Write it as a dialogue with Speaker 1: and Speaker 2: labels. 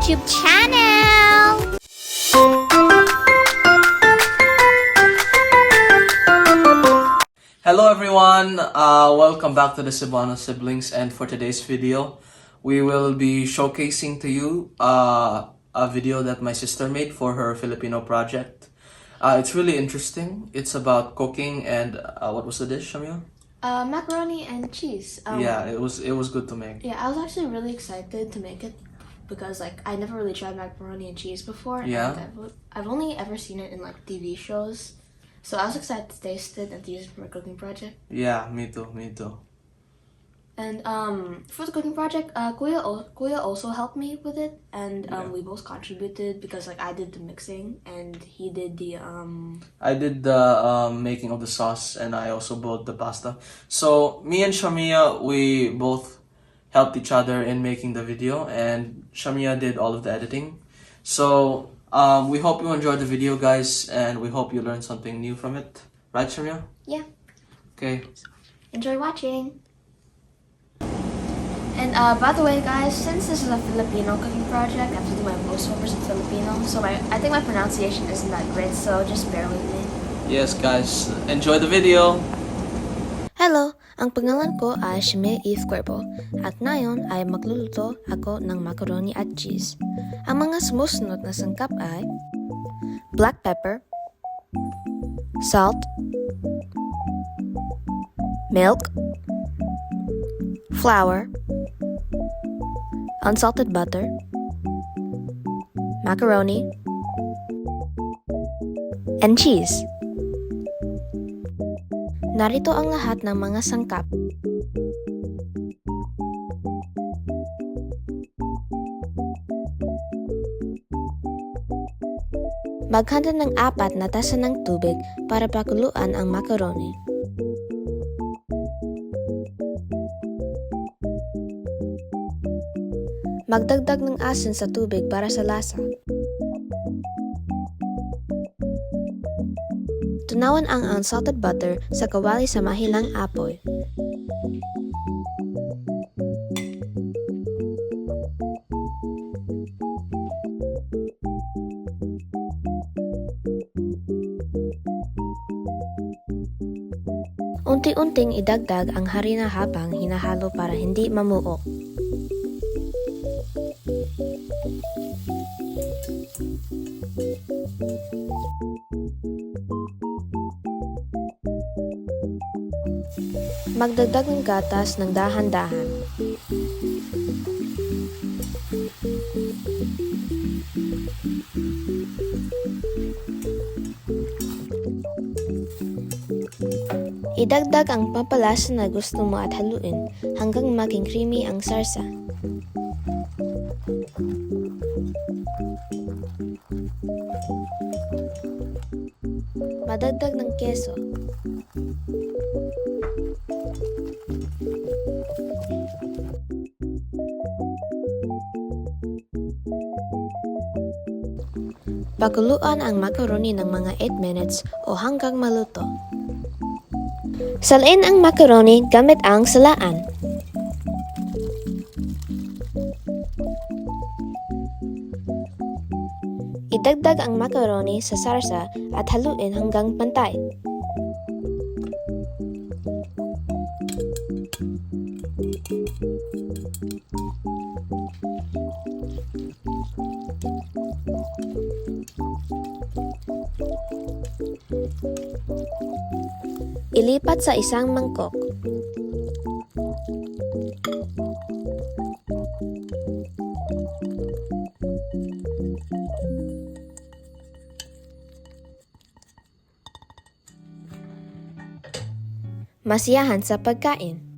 Speaker 1: YouTube channel!
Speaker 2: Hello everyone, welcome back to the Cebuano Siblings, and for today's video, we will be showcasing to you a video that my sister made for her Filipino project. It's really interesting. It's about cooking and what was the dish, Shamia?
Speaker 3: Macaroni and cheese.
Speaker 2: Yeah, it was good to make.
Speaker 3: Yeah, I was actually really excited to make it because I never really tried macaroni and cheese before.
Speaker 2: Yeah.
Speaker 3: And I've only ever seen it in TV shows. So I was excited to taste it and to use it for my cooking project.
Speaker 2: Yeah, me too.
Speaker 3: And for the cooking project, Kuya also helped me with it, and we both contributed because I did the mixing and he did the
Speaker 2: I did the making of the sauce, and I also boiled the pasta. So me and Shamia, we both helped each other in making the video, and Shamia did all of the editing. So we hope you enjoyed the video, guys, and we hope you learned something new from it. Right, Shamia?
Speaker 3: Yeah.
Speaker 2: Okay.
Speaker 3: Enjoy watching. And by the way, guys, since this is a Filipino cooking project, I have to do my most 1% Filipino, so I think my pronunciation isn't that great, so just bear with me.
Speaker 2: Yes, guys. Enjoy the video.
Speaker 3: Hello! Ang pangalan ko ay Shime Eve Cuervo, at ngayon ay magluluto ako ng macaroni at cheese. Ang mga sumusunod na sangkap ay black pepper, salt, milk, flour, unsalted butter, macaroni, and cheese. Narito ang lahat ng mga sangkap. Maghanda ng 4 na tasa ng tubig para pakuluan ang macaroni. Magdagdag ng asin sa tubig para sa lasa. Tunawan ang unsalted butter sa kawali sa mahinang apoy. Unti-unting idagdag ang harina habang hinahalo para hindi mamuo. Magdagdag ng gatas ng dahan-dahan. Idagdag ang pampalasa na gusto mo at haluin hanggang maging creamy ang sarsa. Madagdag ng keso. Pakuluan ang macaroni ng mga 8 minutes o hanggang maluto. Salin ang macaroni gamit ang salaan. Idagdag ang macaroni sa sarsa at haluin hanggang pantay. Ilipat sa isang mangkok. Masiyahan sa pagkain.